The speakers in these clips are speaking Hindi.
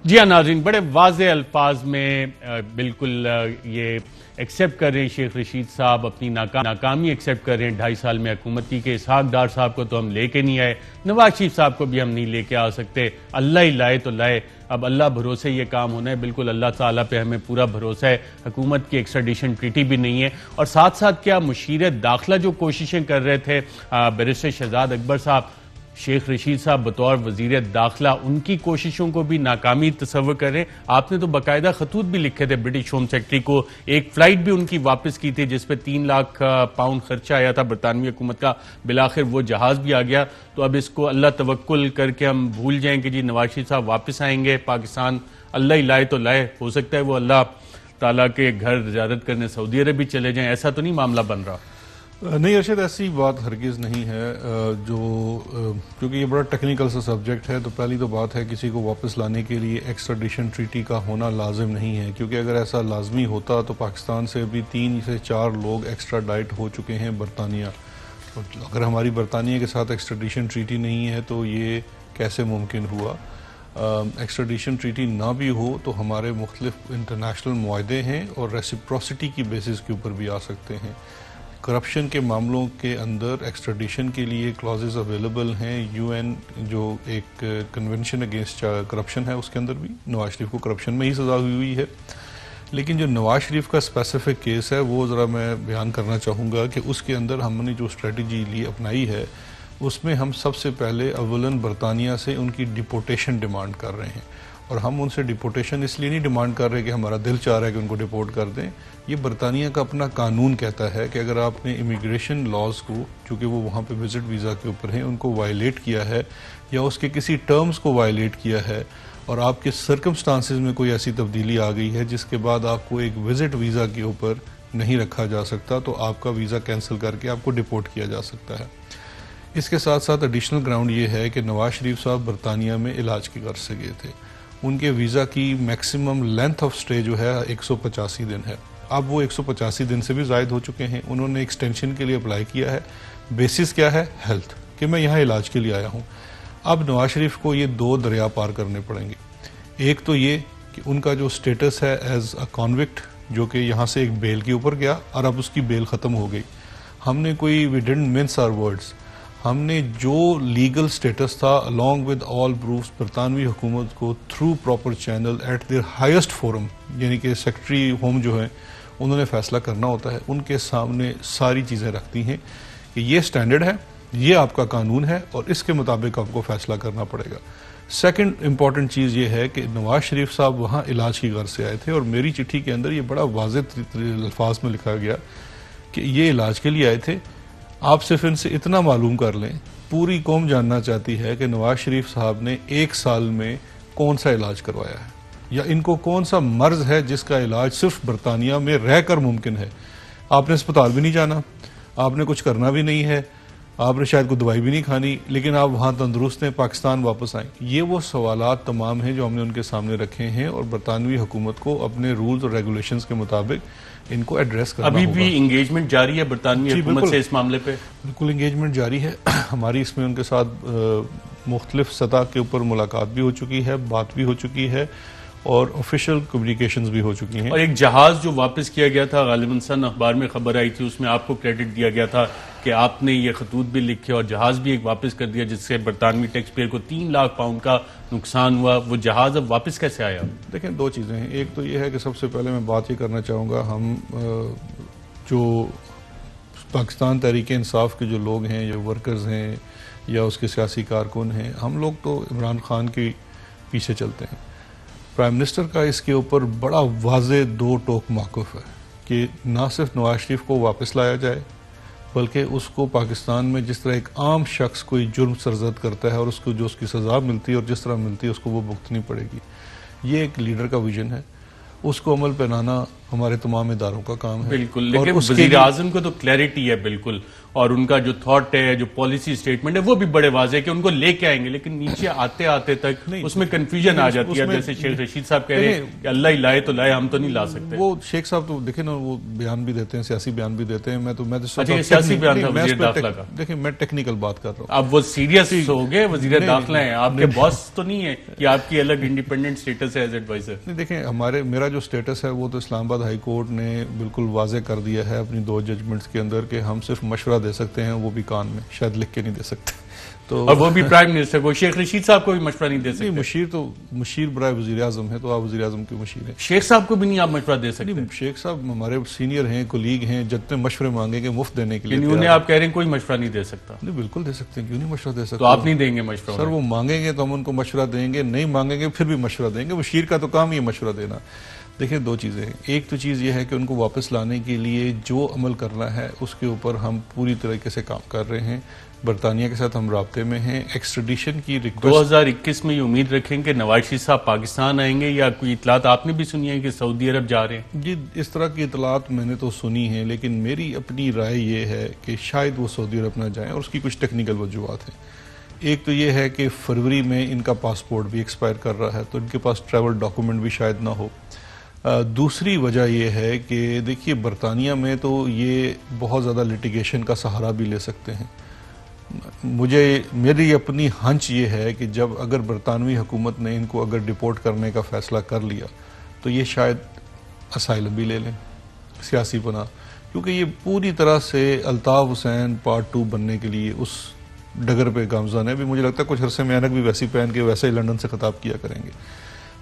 जी हाँ नाज़रीन, बड़े वाज़े अल्फाज में बिल्कुल ये एक्सेप्ट कर रहे हैं शेख रशीद साहब, अपनी नाकामी एक्सेप्ट कर रहे हैं 2.5 साल में हुकूमत की। इसहाक डार साहब को तो हम लेके नहीं आए, नवाज शरीफ साहब को भी हम नहीं लेके आ सकते, अल्लाह ही लाए तो लाए। अब अल्लाह भरोसे ये काम होना है, बिल्कुल अल्लाह ताला पे हमें पूरा भरोसा है। हुकूमत की एक्स्ट्राडिशन ट्रीटी भी नहीं है, और साथ साथ क्या मुशीर दाखिला जो कोशिशें कर रहे थे बैरिस्टर शहजाद अकबर साहब, शेख रशीद साहब बतौर वजीर दाखिला उनकी कोशिशों को भी नाकामी तस्वर करें। आपने तो बाकायदा खतूत भी लिखे थे ब्रिटिश होम सेक्रेटरी को, एक फ्लाइट भी उनकी वापस की थी जिसपे 3 लाख पाउंड खर्चा आया था बरतानवी हुकूमत का, बिलाखिर वो जहाज भी आ गया। तो अब इसको अल्लाह तवक्कुल करके हम भूल जाएं कि जी नवाज शरीफ साहब वापस आएंगे पाकिस्तान, अल्लाह ही लाए तो लाए। हो सकता है वो अल्लाह ताला के घर ज़ियारत करने सऊदी अरब भी चले जाएं, ऐसा तो नहीं मामला बन रहा? नहीं अरशद, ऐसी बात हरगिज़ नहीं है। जो क्योंकि ये बड़ा टेक्निकल सा सब्जेक्ट है, तो पहली तो बात है किसी को वापस लाने के लिए एक्स्ट्राडिशन ट्रीटी का होना लाजिम नहीं है, क्योंकि अगर ऐसा लाजमी होता तो पाकिस्तान से अभी 3 से 4 लोग एक्स्ट्राडाइट हो चुके हैं बरतानिया। तो अगर हमारी बरतानिया के साथ एक्स्ट्राडिशन ट्रीटी नहीं है तो ये कैसे मुमकिन हुआ? एक्स्ट्राडिशन ट्रीटी ना भी हो तो हमारे मुख्तलिफ इंटरनेशनल मुआहदे हैं और रेसिप्रोसिटी की बेसिस के ऊपर भी आ सकते हैं। करप्शन के मामलों के अंदर एक्स्ट्राडिशन के लिए क्लॉजेज अवेलेबल हैं। यूएन जो एक कन्वेंशन अगेंस्ट करप्शन है उसके अंदर भी नवाज शरीफ को करप्शन में ही सज़ा हुई है। लेकिन जो नवाज शरीफ का स्पेसिफिक केस है वो ज़रा मैं बयान करना चाहूँगा कि उसके अंदर हमने जो स्ट्रेटजी ली अपनाई है उसमें हम सबसे पहले अव्वलन बरतानिया से उनकी डिपोर्टेशन डिमांड कर रहे हैं। और हम उनसे डिपोर्टेशन इसलिए नहीं डिमांड कर रहे कि हमारा दिल चाह रहा है कि उनको डिपोर्ट कर दें। ये बरतानिया का अपना कानून कहता है कि अगर आपने इमिग्रेशन लॉज को, चूँकि वो वहाँ पे विज़िट वीज़ा के ऊपर हैं, उनको वायलेट किया है या उसके किसी टर्म्स को वायलेट किया है और आपके सर्कमस्टांसिस में कोई ऐसी तब्दीली आ गई है जिसके बाद आपको एक विज़िट वीज़ा के ऊपर नहीं रखा जा सकता, तो आपका वीज़ा कैंसिल करके आपको डिपोर्ट किया जा सकता है। इसके साथ साथ एडिशनल ग्राउंड ये है कि नवाज शरीफ साहब बरतानिया में इलाज की गर्ज से गए थे। उनके वीज़ा की मैक्सिमम लेंथ ऑफ स्टे जो है 185 दिन है। अब वो 185 दिन से भी ज़ायद हो चुके हैं। उन्होंने एक्सटेंशन के लिए अप्लाई किया है। बेसिस क्या है? हेल्थ, कि मैं यहाँ इलाज के लिए आया हूँ। अब नवाज शरीफ को ये 2 दरिया पार करने पड़ेंगे। एक तो ये कि उनका जो स्टेटस है एज अ कॉन्विक्ट, जो कि यहाँ से एक बेल के ऊपर गया और अब उसकी बेल ख़त्म हो गई। हमने कोई we didn't mince our words, हमने जो लीगल स्टेटस था अलॉन्ग विद ऑल प्रूफ्स बरतानवी हुकूमत को through proper channel at their highest forum, यानी कि सेक्रेटरी होम जो है उन्होंने फैसला करना होता है, उनके सामने सारी चीज़ें रखती हैं कि ये स्टैंडर्ड है, ये आपका कानून है और इसके मुताबिक आपको फैसला करना पड़ेगा। सेकंड इम्पॉर्टेंट चीज़ ये है कि नवाज शरीफ साहब वहाँ इलाज की गर्ज से आए थे और मेरी चिट्ठी के अंदर ये बड़ा वाज़ेह अल्फाज में लिखा गया कि ये इलाज के लिए आए थे। आप सिर्फ इनसे इतना मालूम कर लें, पूरी कौम जानना चाहती है कि नवाज शरीफ साहब ने 1 साल में कौन सा इलाज करवाया है या इनको कौन सा मर्ज है जिसका इलाज सिर्फ बरतानिया में रहकर मुमकिन है। आपने अस्पताल भी नहीं जाना, आपने कुछ करना भी नहीं है, आपने शायद कोई दवाई भी नहीं खानी, लेकिन आप वहाँ तंदुरुस्त हैं, पाकिस्तान वापस आएँ। ये वो सवालात तमाम हैं जो हमने उनके सामने रखे हैं और बरतानवी हुकूमत को अपने रूल्स और रेगुलेशंस के मुताबिक इनको एड्रेस करना होगा। अभी भी इंगेजमेंट जारी है बरतानवी हुकूमत से इस मामले पे? बिल्कुल इंगेजमेंट जारी है। हमारी इसमें उनके साथ मुख्तलिफ सतह के ऊपर मुलाकात भी हो चुकी है, बात भी हो चुकी है और ऑफिशियल कम्युनिकेशंस भी हो चुकी हैं। और एक जहाज जो वापस किया गया था, गालिबन सन अखबार में खबर आई थी, उसमें आपको क्रेडिट दिया गया था कि आपने ये खतूत भी लिखे और जहाज भी एक वापस कर दिया जिससे बरतानवी टैक्स पेयर को 3 लाख पाउंड का नुकसान हुआ। वो जहाज अब वापस कैसे आया? देखें, 2 चीज़ें हैं। एक तो ये है कि सबसे पहले मैं बात ये करना चाहूँगा, हम जो पाकिस्तान तहरीक इंसाफ के जो लोग हैं, जो वर्कर्स हैं या उसके सियासी कारकुन हैं, हम लोग तो इमरान खान के पीछे चलते हैं। प्राइम मिनिस्टर का इसके ऊपर बड़ा वाज़े 2 टोक मौक़िफ़ है कि ना सिर्फ नवाज शरीफ को वापस लाया जाए बल्कि उसको पाकिस्तान में जिस तरह एक आम शख्स कोई जुर्म सरजद करता है और उसको जो उसकी सज़ा मिलती है और जिस तरह मिलती है उसको वो भुगतनी पड़ेगी। ये एक लीडर का विजन है, उसको अमल पे लाना हमारे तमाम इदारों का काम है। बिल्कुल, लेकिन वज़ीर आज़म को तो क्लैरिटी है बिल्कुल, और उनका जो थॉट है, जो पॉलिसी स्टेटमेंट है, वो भी बड़े वाज़ेह कि उनको लेके आएंगे, लेकिन नीचे आते आते तक उसमें कंफ्यूजन आ जाती है। जैसे शेख रशीद साहब कह रहे हैं कि अल्लाह ही लाए तो लाए, हम तो नहीं ला सकते। वो शेख साहब तो देखे ना, वो बयान भी देते हैं, सियासी बयान भी देते हैं। मैं तो अच्छा, सियासी बयान था वज़ीर दाखिला का। देखिए, मैं टेक्निकल बात कर रहा हूँ। अब वो सीरियस हो गए, वज़ीर दाखिला है, आपके बॉस तो नहीं है कि आपकी अलग इंडिपेंडेंट स्टेटस है एज एडवाइजर? नहीं, देखें, मेरा जो स्टेटस है वो तो इस्लामाबाद हाई कोर्ट ने बिल्कुल वाजे कर दिया है अपनी 2 जजमेंट्स के अंदर कि हम सिर्फ मशवरा दे सकते हैं, वो भी कान में, शायद लिख के नहीं दे सकते। तो और वो भी प्राइम मिनिस्टर को, शेख रशीद साहब को भी मशवरा नहीं दे सकते? मुशीर बराए वज़ीर आज़म है, तो आप वज़ीर आज़म के मुशीर हैं। शेख साहब को भी नहीं आप मशवरा दे सकते? शेख साहब हमारे सीनियर हैं, कोलीग हैं, जितने मशवरे मांगेंगे मुफ्त देने के लिए। उन्हें आप कह रहे हैं कोई मशवरा नहीं दे सकता? नहीं, बिल्कुल दे सकते हैं, क्यों नहीं मशवरा दे सकते। तो आप नहीं देंगे मशवरा? सर, वो मांगेंगे तो हम उनको मशवरा देंगे, नहीं मांगेंगे फिर भी मशवरा देंगे। मुशीर का तो काम ही है मशवरा देना। देखिए, 2 चीज़ें हैं। एक तो चीज़ ये है कि उनको वापस लाने के लिए जो अमल करना है उसके ऊपर हम पूरी तरीके से काम कर रहे हैं। बरतानिया के साथ हम राब्ते में हैं। एक्सट्रेडिशन की रिक्वेस्ट 2021 में ये उम्मीद रखें कि नवाज शरीफ साहब पाकिस्तान आएंगे, या कोई इतलात आपने भी सुनी है कि सऊदी अरब जा रहे हैं? जी, इस तरह की इतलात मैंने तो सुनी है, लेकिन मेरी अपनी राय ये है कि शायद वो सऊदी अरब ना जाएं, और उसकी कुछ टेक्निकल वजूहत हैं। एक तो ये है कि फरवरी में इनका पासपोर्ट भी एक्सपायर कर रहा है, तो इनके पास ट्रैवल डॉक्यूमेंट भी शायद ना हो। दूसरी वजह यह है कि देखिए, बरतानिया में तो ये बहुत ज़्यादा लिटिगेशन का सहारा भी ले सकते हैं। मेरी अपनी हंच ये है कि जब अगर बरतानवी हुकूमत ने इनको अगर डिपोर्ट करने का फ़ैसला कर लिया तो ये शायद असाइलम भी ले लें, सियासी पनाह, क्योंकि ये पूरी तरह से अल्ताफ़ हुसैन पार्ट 2 बनने के लिए उस डगर पे गामज़न है। अभी मुझे लगता है कुछ अरसे में ऐनक भी वैसी पहन के वैसे ही लंदन से खिताब किया करेंगे।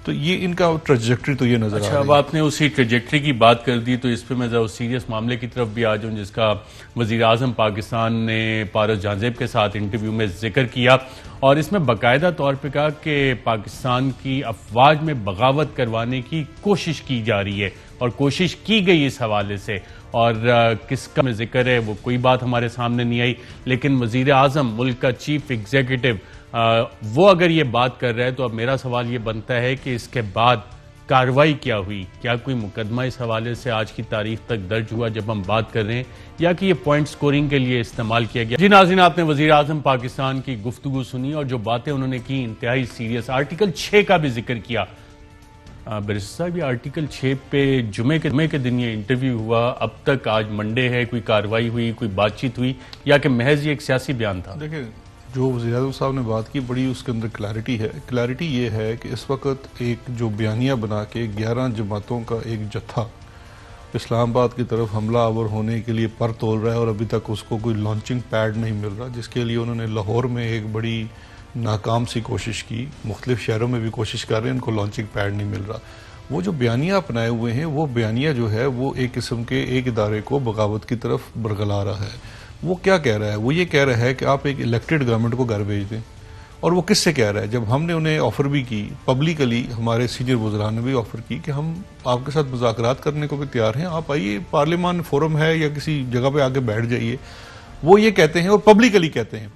तो ये इनका ट्रेजेक्ट्री तो ये नजर आ रही है। अब आपने उसी ट्रेजेक्ट्री की बात कर दी, तो इस पे मैं जरा सीरियस मामले की तरफ भी आ जाऊं, जिसका वज़ीर आज़म पाकिस्तान ने पारस जानज़ेब के साथ इंटरव्यू में जिक्र किया, और इसमें बाकायदा तौर पे कहा कि पाकिस्तान की अफवाज में बगावत करवाने की कोशिश की जा रही है, और कोशिश की गई इस हवाले से, और किसका में जिक्र है वो कोई बात हमारे सामने नहीं आई। लेकिन वज़ीर आज़म, मुल्क का चीफ एग्जीक्यूटिव, वो अगर ये बात कर रहा है, तो अब मेरा सवाल ये बनता है कि इसके बाद कार्रवाई क्या हुई? क्या कोई मुकदमा इस हवाले से आज की तारीख तक दर्ज हुआ जब हम बात कर रहे हैं, या कि ये पॉइंट स्कोरिंग के लिए इस्तेमाल किया गया? जी नाज़रीन, आपने वज़ीर आज़म पाकिस्तान की गुफ्तगू सुनी, और जो बातें उन्होंने की इंतहाई सीरियस। आर्टिकल 6 का भी जिक्र किया। बैरिस्टर साहब, ये आर्टिकल 6 पे जुमे के दिन ये इंटरव्यू हुआ, अब तक आज मंडे है, कोई कार्रवाई हुई, कोई बातचीत हुई, या कि महज ये एक सियासी बयान था? देखिए, जो वज़ीर आज़म साहब ने बात की, बड़ी उसके अंदर क्लैरिटी है। क्लैरिटी ये है कि इस वक्त एक जो बयानिया बना के 11 जमातों का एक जत्था इस्लामाबाद की तरफ हमला आवर होने के लिए पर तोल रहा है, और अभी तक उसको कोई लॉन्चिंग पैड नहीं मिल रहा, जिसके लिए उन्होंने लाहौर में एक बड़ी नाकाम सी कोशिश की। मुख्तलिफ शहरों में भी कोशिश कर रहे हैं, उनको लॉन्चिंग पैड नहीं मिल रहा। वो जो बयानिया अपनाए हुए हैं, वो बयानिया जो है वो एक किस्म के एक इदारे को बगावत की तरफ बरगला रहा है। वो क्या कह रहा है? वो ये कह रहा है कि आप एक इलेक्टेड गवर्नमेंट को घर भेज दें। और वो किससे कह रहा है? जब हमने उन्हें ऑफ़र भी की पब्लिकली, हमारे सीनियर वज़रान ने भी ऑफ़र की कि हम आपके साथ मुज़ाकरात करने को भी तैयार हैं, आप आइए, पार्लियामान फोरम है या किसी जगह पे आके बैठ जाइए। वो ये कहते हैं, और पब्लिकली कहते हैं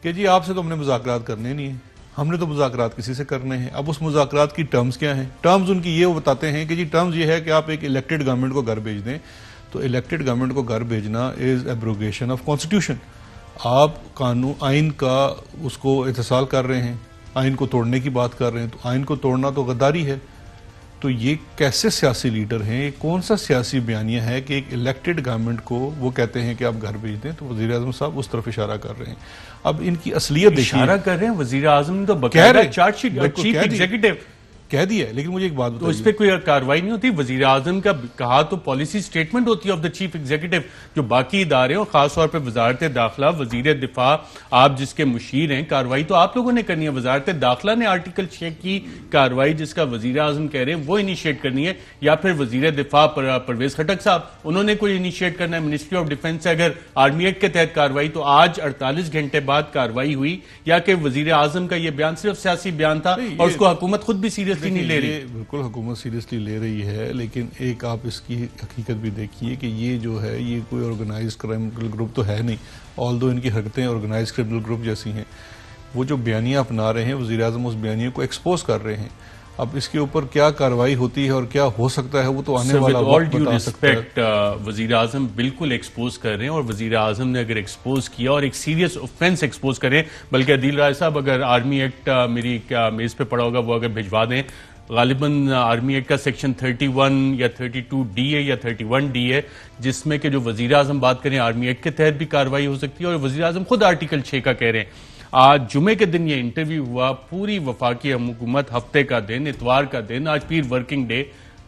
कि जी आपसे तो हमने मुज़ाकरात करने नहीं है, हमने तो मुज़ाकरात किसी से करने हैं। अब उस मुज़ाकरात की टर्म्स क्या हैं? टर्म्स उनकी ये बताते हैं कि जी टर्म्स ये है कि आप एक इलेक्टेड गवर्नमेंट को घर भेज दें। तो इलेक्टेड गवर्नमेंट को घर भेजना इज़ एब्रोगेशन ऑफ कॉन्स्टिट्यूशन। आप कानून, आइन का उसको इत्तेसाल कर रहे हैं, आइन को तोड़ने की बात कर रहे हैं, तो आइन को तोड़ना तो गद्दारी है। तो ये कैसे सियासी लीडर हैं? ये कौन सा सियासी बयानिया है कि एक इलेक्टेड गवर्नमेंट को वो कहते हैं कि आप घर भेज दें? तो वज़ीर आज़म साहब उस तरफ इशारा कर रहे हैं। अब इनकी असलियत देखिए, इशारा कर रहे हैं वज़ीर आज़म ने तो बकायदा चार्जशीट, चीफ एग्जीक्यूटिव कह दिया है। लेकिन मुझे एक बात बताइए, तो इस पे कोई कार्रवाई नहीं होती? वजीर आजम का कहा तो पॉलिसी स्टेटमेंट होती है ऑफ द चीफ एग्जीक्यूटिव, जो बाकी इदारे और खासतौर पर वजारत दाखिला, वजीर दिफा, आप जिसके मुशीर हैं, कार्रवाई तो आप लोगों ने करनी है। वजारत दाखिला ने आर्टिकल 6 की कार्रवाई, जिसका वजीर आजम कह रहे हैं, वो इनिशिएट करनी है, या फिर वजीर दिफा परवेज खटक साहब उन्होंने कोई इनिशिएट करना है? मिनिस्ट्री ऑफ डिफेंस से अगर आर्मी एक्ट के तहत कार्रवाई, तो आज 48 घंटे बाद कार्रवाई हुई, या कि वजीर आजम का यह बयान सिर्फ सियासी बयान था और उसको हुकूमत खुद भी सीरियसली नहीं ले रही? बिल्कुल हुकूमत सीरियसली ले रही है, लेकिन एक आप इसकी हकीकत भी देखिए कि ये जो है ये कोई ऑर्गेनाइज क्रिमिनल ग्रुप तो है नहीं, ऑल्दो इनकी हरकतें ऑर्गेनाइज क्रिमिनल ग्रुप जैसी हैं। वो जो बयानियाँ अपना रहे हैं, वज़ीर आज़म उस बयानिया को एक्सपोज कर रहे हैं। अब इसके ऊपर क्या कार्रवाई होती है और क्या हो सकता है वो तो आने वाला वक्त बता सकता है। वजीर आजम बिल्कुल एक्सपोज कर रहे हैं, और वजीर आजम ने अगर एक्सपोज किया और एक सीरियस ऑफेंस एक्सपोज करें, बल्कि अदील राय साहब अगर आर्मी एक्ट मेरी मेज पे पड़ा होगा वो अगर भिजवा दें, गालिबन आर्मी एक्ट का सेक्शन 31 या 32D है या 31D है, जिसमें कि जो वजीर आजम बात करें आर्मी एक्ट के तहत भी कार्रवाई हो सकती है। और वजीर आजम खुद आर्टिकल 6 का कह रहे हैं। आज जुमे के दिन ये इंटरव्यू हुआ, पूरी वफाकी हुकूमत हफ्ते का दिन, इतवार का दिन, आज फिर वर्किंग डे,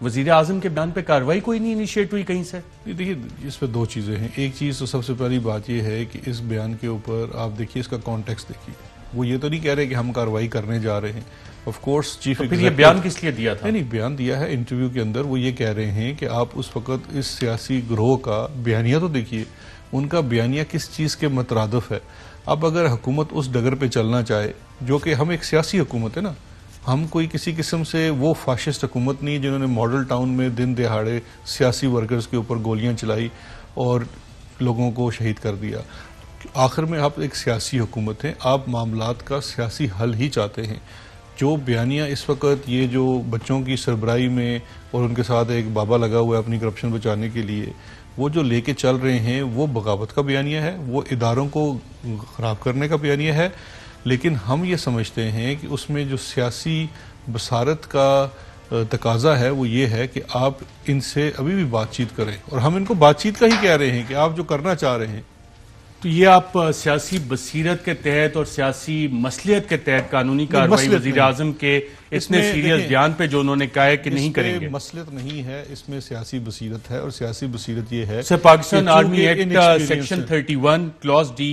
वजीर आजम के बयान पे कार्रवाई कोई नहीं इनिशिएट हुई कहीं से। देखिए, इस पर दो चीज़ें हैं। एक चीज़ तो सबसे पहली बात यह है कि इस बयान के ऊपर आप देखिए, इसका कॉन्टेक्स्ट देखिए। वो ये तो नहीं कह रहे कि हम कार्रवाई करने जा रहे हैं। ऑफ कोर्स चीफ तो फिर ये बयान किस लिए दिया था? नहीं, बयान दिया है इंटरव्यू के अंदर। वो ये कह रहे हैं कि आप उस वक्त इस सियासी ग्रोह का बयानिया तो देखिए, उनका बयानिया किस चीज़ के मतरादफ है। अब अगर हुकूमत उस डगर पे चलना चाहे, जो कि हम एक सियासी हुकूमत है ना, हम कोई किसी किस्म से वो फाशिस्ट हुकूमत नहीं जिन्होंने मॉडल टाउन में दिन दिहाड़े सियासी वर्कर्स के ऊपर गोलियां चलाई और लोगों को शहीद कर दिया। आखिर में आप एक सियासी हुकूमत हैं, आप मामलात का सियासी हल ही चाहते हैं। जो बयानिया इस वक्त ये जो बच्चों की सरबराही में और उनके साथ एक बाबा लगा हुआ है अपनी करप्शन बचाने के लिए, वो जो लेके चल रहे हैं, वो बगावत का बयानिया है, वो इदारों को ख़राब करने का बयानिया है। लेकिन हम ये समझते हैं कि उसमें जो सियासी बसारत का तकाजा है वो ये है कि आप इनसे अभी भी बातचीत करें, और हम इनको बातचीत का ही कह रहे हैं कि आप जो करना चाह रहे हैं। तो ये आप सियासी बसीरत के तहत और सियासी मसलियत के तहत कानूनी कार्रवाई वजीर आजम के इतने सीरियस बयान पे जो उन्होंने कहा है कि नहीं करेंगे। मसलियत नहीं है, इसमें सियासी बसीरत है, और सियासी बसीरत ये है sir, Pakistan army act section 31 clause D,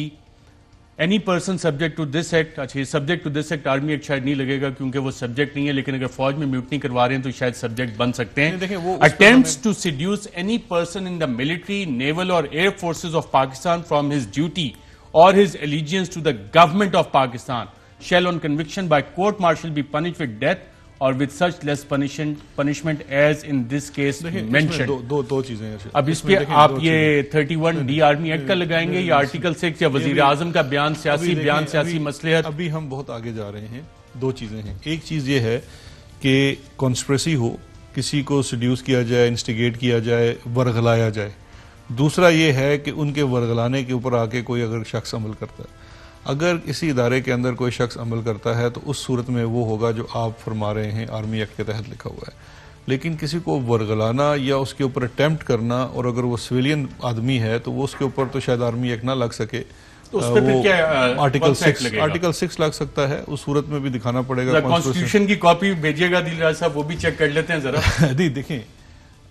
any person subject to this act. अच्छा, ये subject to this act army act शायद नहीं लगेगा क्योंकि वो सब्जेक्ट नहीं है, लेकिन अगर फौज में म्यूटनी करवा रहे हैं तो शायद सब्जेक्ट बन सकते हैं। Attempts to seduce any person in the military, naval और air forces of Pakistan from his duty और his allegiance to the government of Pakistan shall on conviction by court martial be punished with death or with such less punishment as in this case mentioned। दो चीजें हैं। अब इस पे आप ये 31D आर्मी एक्ट का लगाएंगे या आर्टिकल 6 या वजीर आजम का बयान, सियासी बयान, सियासी मसलियत? अभी हम बहुत आगे जा रहे हैं। दो चीजें हैं। एक चीज ये है कि कॉन्स्पिरेसी हो, किसी को सड्यूस किया जाए, इंस्टिगेट किया जाए, वर्गलाया जाए। दूसरा ये है कि उनके वर्गलाने के ऊपर आके कोई अगर शख्स अमल करता है, अगर किसी इदारे के अंदर कोई शख्स अमल करता है तो उस सूरत में वो होगा जो आप फरमा रहे हैं आर्मी एक्ट के तहत लिखा हुआ है। लेकिन किसी को वर्गलाना या उसके ऊपर अटेम्प्ट करना, और अगर वो सिविलियन आदमी है तो वो उसके ऊपर तो शायद आर्मी एक्ट ना लग सके, तो उस पे फिर क्या आर्टिकल 6 लग सकता है। उस सूरत में भी दिखाना पड़ेगा। कॉन्स्टिट्यूशन की कॉपी भेजिएगा दिल राज साहब, वो भी चेक कर लेते हैं जरा। देखें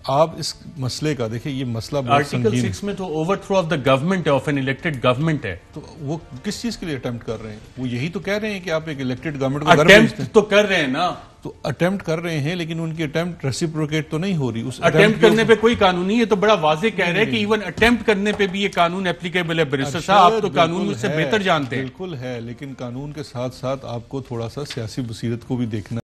आप इस मसले का, देखिए ये मसला आर्टिकल 6 में तो ओवरथ्रो ऑफ द गवर्नमेंट है, ऑफ एन इलेक्टेड गवर्नमेंट है। तो वो किस चीज के लिए अटेम्प्ट कर रहे हैं? वो यही तो कह रहे हैं कि आप एक इलेक्टेड गवर्नमेंट को अटेम्प्ट तो कर रहे हैं ना, तो अटेम्प्ट कर रहे हैं, लेकिन उनकी अटेम्प्ट रेसिप्रोकेट तो नहीं हो रही। उस अटेम्प्ट करने पे कोई कानून नहीं है, तो बड़ा वाजे कह रहे हैं कि इवन अटेम्प्ट करने पे भी ये कानून एप्लीकेबल है। बैरिस्टर साहब, आप तो कानून मुझसे बेहतर जानते हैं। बिल्कुल है, लेकिन कानून के साथ साथ आपको थोड़ा सा सियासी बसीरत को भी देखना